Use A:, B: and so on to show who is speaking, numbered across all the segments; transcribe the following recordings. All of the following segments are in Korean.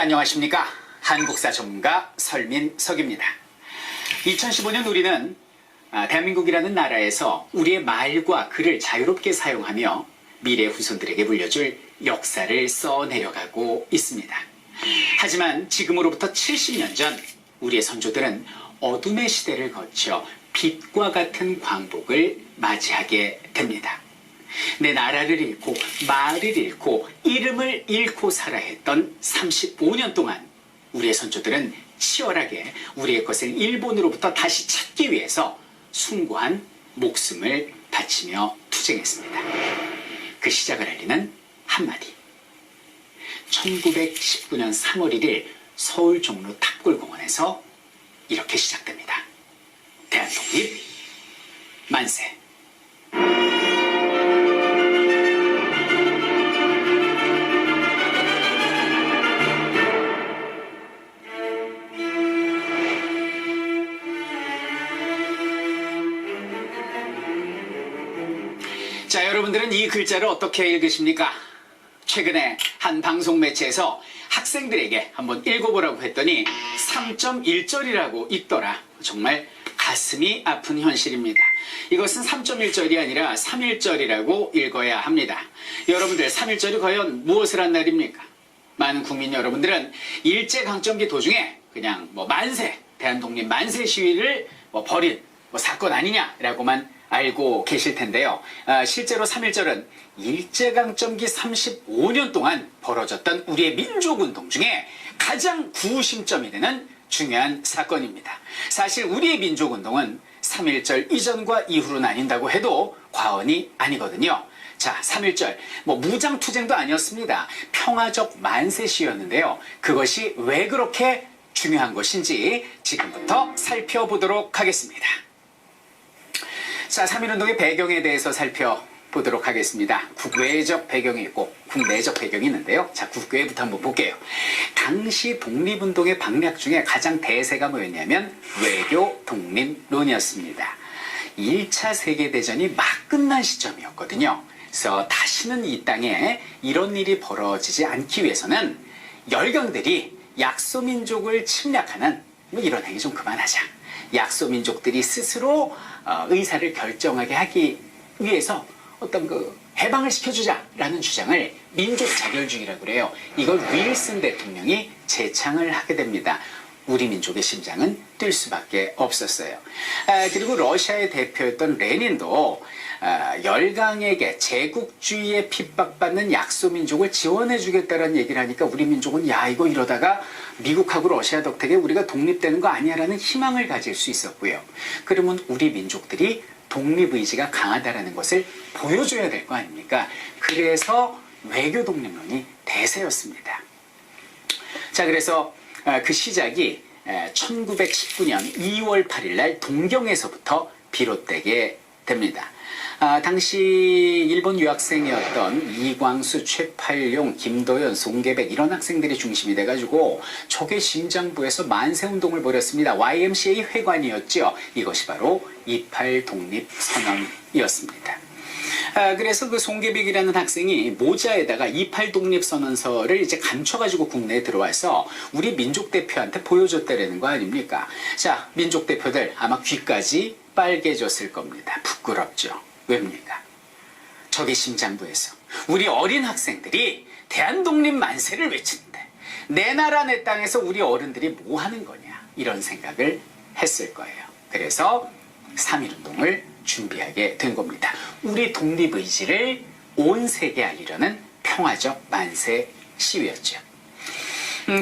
A: 안녕하십니까. 한국사 전문가 설민석입니다. 2015년 우리는 대한민국이라는 나라에서 우리의 말과 글을 자유롭게 사용하며 미래 후손들에게 물려줄 역사를 써내려가고 있습니다. 하지만 지금으로부터 70년 전 우리의 선조들은 어둠의 시대를 거쳐 빛과 같은 광복을 맞이하게 됩니다. 내 나라를 잃고 말을 잃고 이름을 잃고 살아야 했던 35년 동안 우리의 선조들은 치열하게 우리의 것을 일본으로부터 다시 찾기 위해서 숭고한 목숨을 바치며 투쟁했습니다. 그 시작을 알리는 한마디. 1919년 3월 1일 서울 종로 탑골공원에서 이렇게 시작됩니다. 대한독립 만세. 자, 여러분들은 이 글자를 어떻게 읽으십니까? 최근에 한 방송 매체에서 학생들에게 한번 읽어보라고 했더니 3.1절이라고 읽더라. 정말 가슴이 아픈 현실입니다. 이것은 3.1절이 아니라 3.1절이라고 읽어야 합니다. 여러분들 3.1절이 과연 무엇을 한 날입니까? 많은 국민 여러분들은 일제강점기 도중에 그냥 만세, 대한독립 만세 시위를 벌인 사건 아니냐라고만 알고 계실 텐데요. 실제로 3.1절은 일제강점기 35년 동안 벌어졌던 우리의 민족운동 중에 가장 구심점이 되는 중요한 사건입니다. 사실 우리의 민족운동은 3.1절 이전과 이후로 나뉜다고 해도 과언이 아니거든요. 자, 3.1절 무장투쟁도 아니었습니다. 평화적 만세시였는데요. 그것이 왜 그렇게 중요한 것인지 지금부터 살펴보도록 하겠습니다. 자, 3.1운동의 배경에 대해서 살펴보도록 하겠습니다. 국외적 배경이 있고 국내적 배경이 있는데요. 자, 국외부터 한번 볼게요. 당시 독립운동의 방략 중에 가장 대세가 뭐였냐면 외교 독립론이었습니다. 1차 세계대전이 막 끝난 시점이었거든요. 그래서 다시는 이 땅에 이런 일이 벌어지지 않기 위해서는 열강들이 약소민족을 침략하는 이런 행위 좀 그만하자. 약소민족들이 스스로 의사를 결정하게 하기 위해서 어떤 해방을 시켜주자라는 주장을 민족 자결주의라고 그래요. 이걸 윌슨 대통령이 제창을 하게 됩니다. 우리 민족의 심장은 뛸 수밖에 없었어요. 그리고 러시아의 대표였던 레닌도 열강에게 제국주의에 핍박받는 약소민족을 지원해주겠다는 얘기를 하니까 우리 민족은 야, 이거 이러다가 미국하고 러시아 덕택에 우리가 독립되는 거 아니야라는 희망을 가질 수 있었고요. 그러면 우리 민족들이 독립의지가 강하다라는 것을 보여줘야 될 거 아닙니까? 그래서 외교 독립론이 대세였습니다. 자, 그래서 그 시작이 1919년 2월 8일 날 동경에서부터 비롯되게 됩니다. 당시 일본 유학생이었던 이광수, 최팔룡, 김도연, 송계백 이런 학생들이 중심이 돼가지고 적의 심장부에서 만세운동을 벌였습니다. YMCA 회관이었죠. 이것이 바로 28 독립선언이었습니다. 그래서 그 송계백이라는 학생이 모자에다가 28 독립선언서를 이제 감춰가지고 국내에 들어와서 우리 민족 대표한테 보여줬다라는 거 아닙니까? 자, 민족 대표들 아마 귀까지 빨개졌을 겁니다. 부끄럽죠. 왜입니까? 적의 심장부에서 우리 어린 학생들이 대한독립 만세를 외치는데 내 나라 내 땅에서 우리 어른들이 뭐 하는 거냐 이런 생각을 했을 거예요. 그래서 3.1운동을 준비하게 된 겁니다. 우리 독립의지를 온 세계에 알리려는 평화적 만세 시위였죠.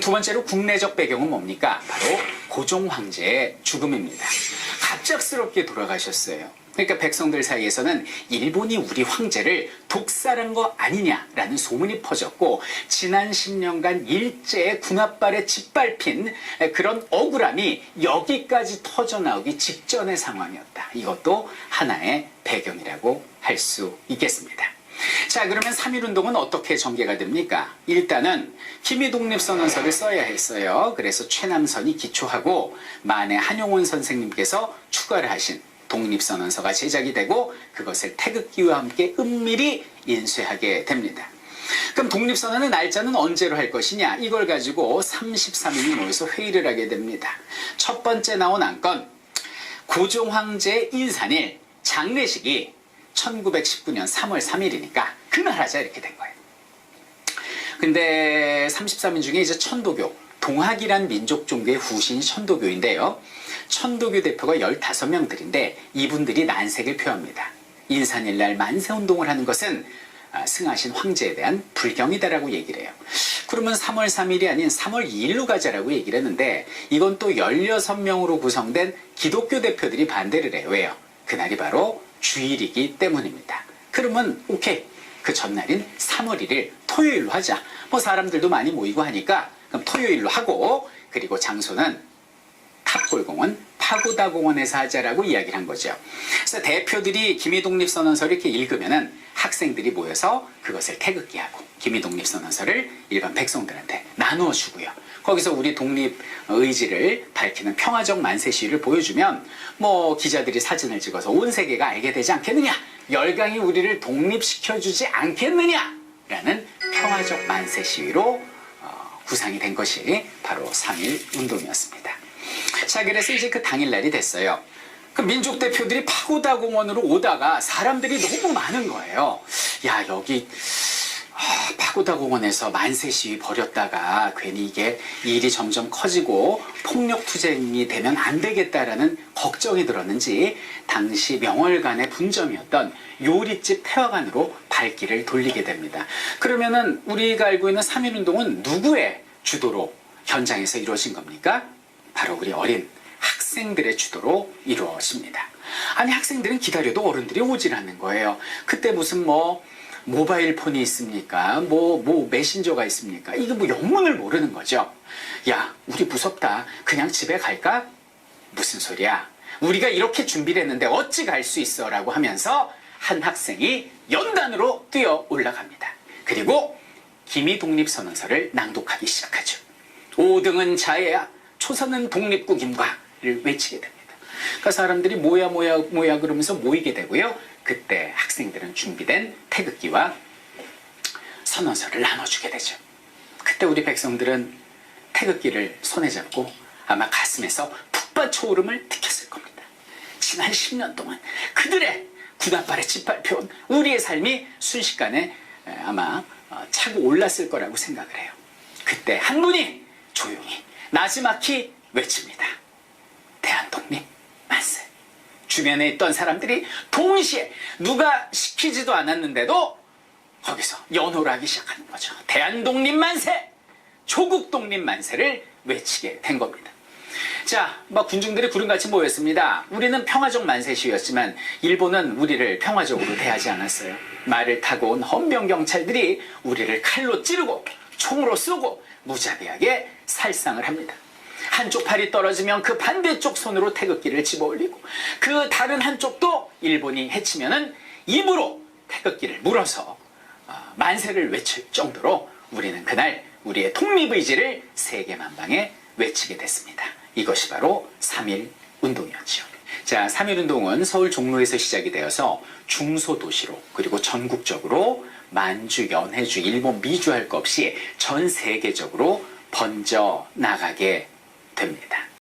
A: 두 번째로 국내적 배경은 뭡니까? 바로 고종 황제의 죽음입니다. 갑작스럽게 돌아가셨어요. 그러니까 백성들 사이에서는 일본이 우리 황제를 독살한 거 아니냐라는 소문이 퍼졌고 지난 10년간 일제의 군합발에 짓밟힌 그런 억울함이 여기까지 터져나오기 직전의 상황이었다. 이것도 하나의 배경이라고 할 수 있겠습니다. 자, 그러면 3.1운동은 어떻게 전개가 됩니까? 일단은 기미독립선언서를 써야 했어요. 그래서 최남선이 기초하고 만해 한용운 선생님께서 추가를 하신 독립선언서가 제작이 되고 그것을 태극기와 함께 은밀히 인쇄하게 됩니다. 그럼 독립선언의 날짜는 언제로 할 것이냐? 이걸 가지고 33인이 모여서 회의를 하게 됩니다. 첫 번째 나온 안건, 고종황제 인산일 장례식이 1919년 3월 3일이니까 그날 하자 이렇게 된 거예요. 근데 33인 중에 이제 천도교, 동학이란 민족 종교의 후신이 천도교인데요. 천도교 대표가 15명들인데 이분들이 난색을 표합니다. 인산일날 만세운동을 하는 것은 승하신 황제에 대한 불경이다라고 얘기를 해요. 그러면 3월 3일이 아닌 3월 2일로 가자라고 얘기를 했는데 이건 또 16명으로 구성된 기독교 대표들이 반대를 해요. 왜요? 그날이 바로 주일이기 때문입니다. 그러면 오케이. 그 전날인 3월 1일 토요일로 하자. 뭐 사람들도 많이 모이고 하니까 그럼 토요일로 하고 그리고 장소는 탑골공원 파고다공원에서 하자라고 이야기를 한 거죠. 그래서 대표들이 기미독립선언서를 이렇게 읽으면은 학생들이 모여서 그것을 태극기하고 기미독립선언서를 일반 백성들한테 나누어 주고요. 거기서 우리 독립 의지를 밝히는 평화적 만세 시위를 보여주면 뭐 기자들이 사진을 찍어서 온 세계가 알게 되지 않겠느냐, 열강이 우리를 독립시켜주지 않겠느냐라는 평화적 만세 시위로 구상이 된 것이 바로 3.1 운동이었습니다. 자, 그래서 이제 그 당일날이 됐어요. 그 민족 대표들이 파고다 공원으로 오다가 사람들이 너무 많은 거예요. 야, 여기 파고다 공원에서 만세 시위 벌였다가 괜히 이게 일이 점점 커지고 폭력 투쟁이 되면 안 되겠다라는 걱정이 들었는지 당시 명월관의 분점이었던 요리집 폐화관으로 발길을 돌리게 됩니다. 그러면은 우리가 알고 있는 3.1 운동은 누구의 주도로 현장에서 이루어진 겁니까? 바로 우리 어린 학생들의 주도로 이루어집니다. 아니, 학생들은 기다려도 어른들이 오질 않는 거예요. 그때 무슨 모바일 폰이 있습니까? 메신저가 있습니까? 이게 영문을 모르는 거죠. 야, 우리 무섭다. 그냥 집에 갈까? 무슨 소리야? 우리가 이렇게 준비를 했는데 어찌 갈 수 있어? 라고 하면서 한 학생이 연단으로 뛰어 올라갑니다. 그리고 기미독립선언서를 낭독하기 시작하죠. 5등은 자해야, 초선은 독립국임과를 외치게 됩니다. 그러니까 사람들이 뭐야 그러면서 모이게 되고요. 그때 학생들은 준비된 태극기와 선언서를 나눠주게 되죠. 그때 우리 백성들은 태극기를 손에 잡고 아마 가슴에서 북받쳐오름을 느꼈을 겁니다. 지난 10년 동안 그들의 군홧발에 짓밟혀온 우리의 삶이 순식간에 아마 차고 올랐을 거라고 생각을 해요. 그때 한 분이 조용히 나지막히 외칩니다. 대한독립 만세. 주변에 있던 사람들이 동시에 누가 시키지도 않았는데도 거기서 연호를 하기 시작하는 거죠. 대한독립 만세, 조국독립 만세를 외치게 된 겁니다. 자, 군중들이 구름같이 모였습니다. 우리는 평화적 만세 시위였지만 일본은 우리를 평화적으로 대하지 않았어요. 말을 타고 온 헌병 경찰들이 우리를 칼로 찌르고 총으로 쏘고 무자비하게 살상을 합니다. 한쪽 팔이 떨어지면 그 반대쪽 손으로 태극기를 집어올리고 그 다른 한쪽도 일본이 해치면은 입으로 태극기를 물어서 만세를 외칠 정도로 우리는 그날 우리의 독립의지를 세계 만방에 외치게 됐습니다. 이것이 바로 3.1 운동이었죠. 자, 3.1 운동은 서울 종로에서 시작이 되어서 중소도시로 그리고 전국적으로 만주, 연해주, 일본, 미주 할 것 없이 전 세계적으로 번져 나가게 됩니다.